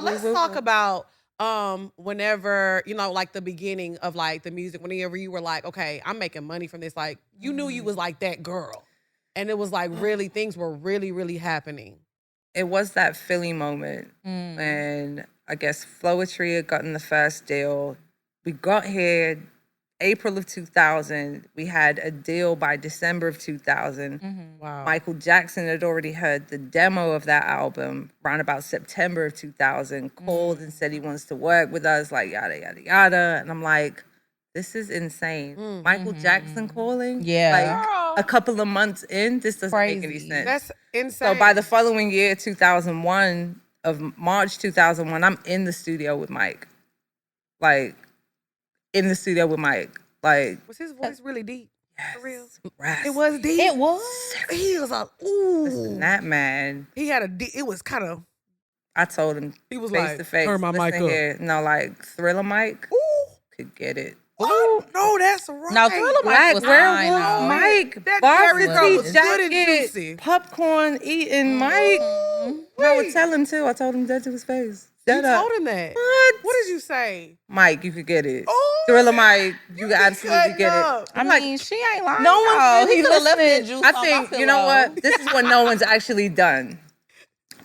Let's talk about whenever, like the beginning of like the music, whenever you were like, okay, I'm making money from this. Like you knew you was like that girl. And it was like really things were really, really happening. It was that Philly moment when I guess Flowetry had gotten the first deal. We got here April of 2000. We had a deal by December of 2000. Wow. Michael Jackson had already heard the demo of that album around about September of 2000, called and said he wants to work with us, like yada, yada, yada. And I'm like, this is insane. Michael Jackson calling? Yeah. Like a couple of months in, this doesn't make any sense. That's insane. So by the following year, 2001, of March 2001, I'm in the studio with Mike. Like, in the studio with Mike. Like, was his voice really deep? yes, For real? raspy. It was deep. It was. He was like, ooh. Listen, that man, He had a deep, it was kind of, I told him he was face like, to face. turn my mic Listen up. here. No, like Thriller Mike Ooh. could get it. What? No, that's right. No, Thriller Mike Black was Werewolf fine, though. Mike, That Carrie girl varsity was good and jacket, juicy. popcorn eating Mike. I would tell him too. I told him dead to his face. You Dead up. told him that. What? What did you say? Mike, you could get it. Oh, Thriller Mike, you could be absolutely cutting get up. it. I mean, she ain't lying. No one's though. really He could have left that listening. juice I on think, my you know pillow. what? This is what no one's actually done.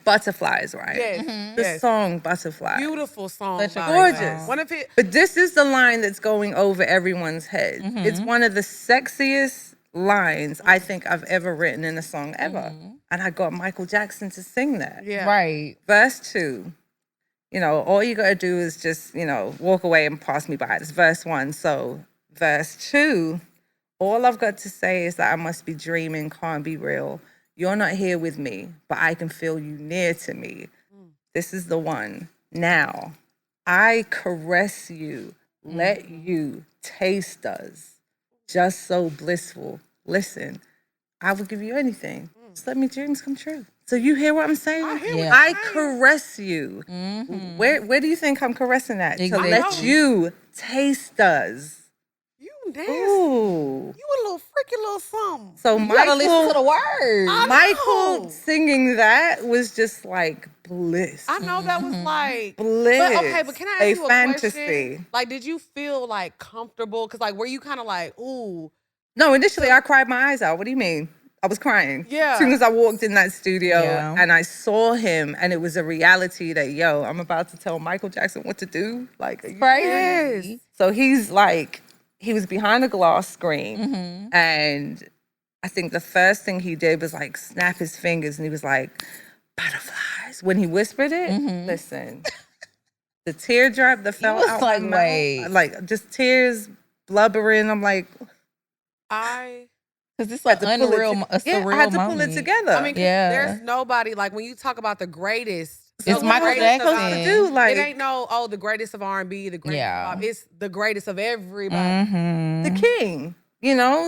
Butterflies, right? Yes. The yes. song Butterflies. Beautiful song. Such a by the gorgeous way. song. One of it. But this is the line that's going over everyone's head. It's one of the sexiest lines I think I've ever written in a song ever. And I got Michael Jackson to sing that. Yeah. Right. Verse 2. You know, all you gotta do is just, walk away and pass me by. It's verse 1. So, verse 2, all I've got to say is that I must be dreaming, can't be real. You're not here with me, but I can feel you near to me. This is the one. Now, I caress you, let you taste us, just so blissful. Listen, I will give you anything. Just let me dreams come true. So you hear what I'm saying? I hear Yeah. what I you're saying. caress you. Where do you think I'm caressing at? Exactly. To let you taste us. You nasty. Ooh. You a little freaky little something. So You gotta listen to Michael, the words. I Michael know. singing that was just like bliss. I know that was like Bliss. But okay, but can I ask a you a fantasy. question? Like, did you feel like comfortable? Because like, were you kind of like, ooh, No, initially I cried my eyes out. What do you mean? I was crying. Yeah. As soon as I walked in that studio Yeah. and I saw him, and it was a reality that, yo, I'm about to tell Michael Jackson what to do. Like, are you Crazy. So he's like, he was behind a glass screen, and I think the first thing he did was like snap his fingers, and he was like, butterflies. When he whispered it, listen, the teardrop that fell was out like, my mouth, wait. like just tears blubbering. I'm like, Because it's had an to pull it unreal, to- a surreal I had to moment. pull it together. I mean, 'cause Yeah. there's nobody like when you talk about the greatest. It's the Michael greatest of Jackson. R&B, do like it ain't the greatest of R&B, the greatest Yeah. of pop. It's the greatest of everybody. the king,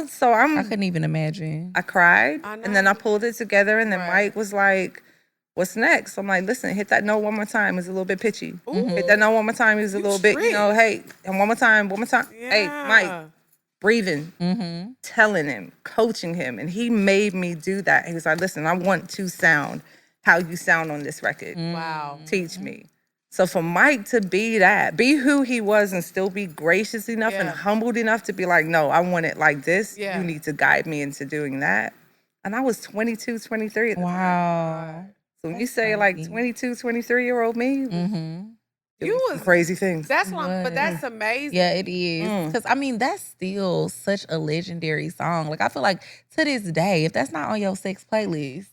So I couldn't even imagine. I cried, I know and then I you- pulled it together, and then Right. Mike was like, what's next? I'm like, listen, hit that note one more time. It's a little bit pitchy. Hit that note one more time. It was a little bit, strict. hey, and one more time. Hey, Mike, Yeah. breathing, telling him, coaching him. And he made me do that. He was like, listen, I want to sound how you sound on this record. Wow. Teach me. So for Mike to be who he was and still be gracious enough and Yeah. humbled enough to be like, no, I want it like this. Yeah. You need to guide me into doing that. And I was 22, 23 at the time. Wow. So when you say like crazy. 22, 23-year-old me, You was crazy things. That's what. But that's amazing. Yeah, it is. Because, I mean, that's still such a legendary song. Like, I feel like to this day, if that's not on your sex playlist,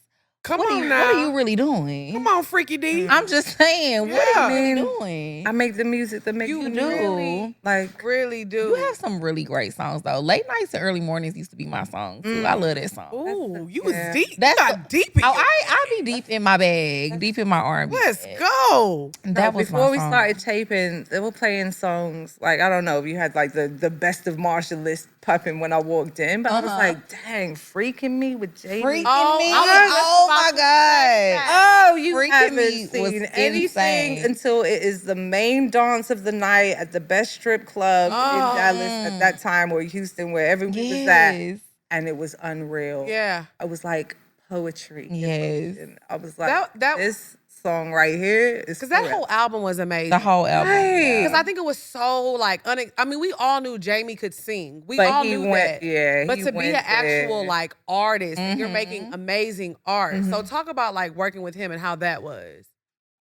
Come what on are now. you really doing? Come on, Freaky D. I'm just saying, what Yeah. are you really I doing? I make the music that makes You you do. really- like. really do. You have some really great songs, though. Late Nights and Early Mornings used to be my song, too. I love that song. Ooh, you Yeah. was deep. That's you got deep. In Oh, your- I be deep in my bag, deep in my R&B. Let's bag. go. That was Before my we song. started taping, they were playing songs like, I don't know if you had like the best of Marshall list popping when I walked in, but I was like, dang, freaking me with Jamie. Freaking Oh, me. I was just Oh, about my to say that. God. Oh, you Freaking haven't Me was seen anything insane. until it is the main dance of the night at the best strip club in Dallas at that time, or Houston, wherever we was at. Yes. And it was unreal. Yeah. I was like, poetry. Yes. And I was like, That this song right here is because that whole album was amazing. The whole album. Right. Because I think it was so like, I mean, we all knew Jamie could sing. We But all he knew went- that. yeah, But he to be went an actual there. like artist, and you're making amazing art. So talk about like working with him and how that was.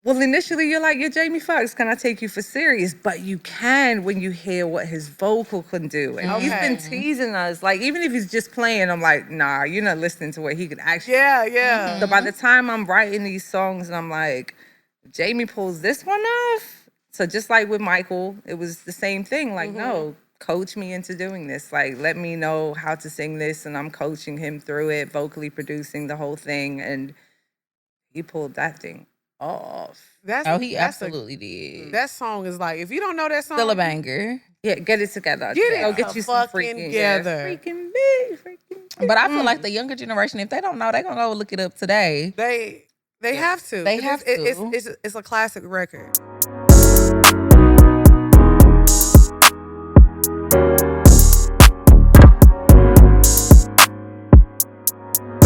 Well, initially you're like, you're Jamie Foxx. Can I take you for serious? But you can when you hear what his vocal can do. And he's been teasing us. Like, even if he's just playing, I'm like, nah, you're not listening to what he can actually. Yeah, yeah. So by the time I'm writing these songs and I'm like, Jamie pulls this one off. So just like with Michael, it was the same thing. Like, no, coach me into doing this. Like, let me know how to sing this. And I'm coaching him through it, vocally producing the whole thing. And he pulled that thing off. He absolutely did. That song is like, if you don't know that song, Still a banger. Yeah, get it together. Get it Go get you some fucking freaking together. freaking big, freaking. But I feel like the younger generation, if they don't know, they're gonna go look it up today. They have to. They have to. It's a classic record.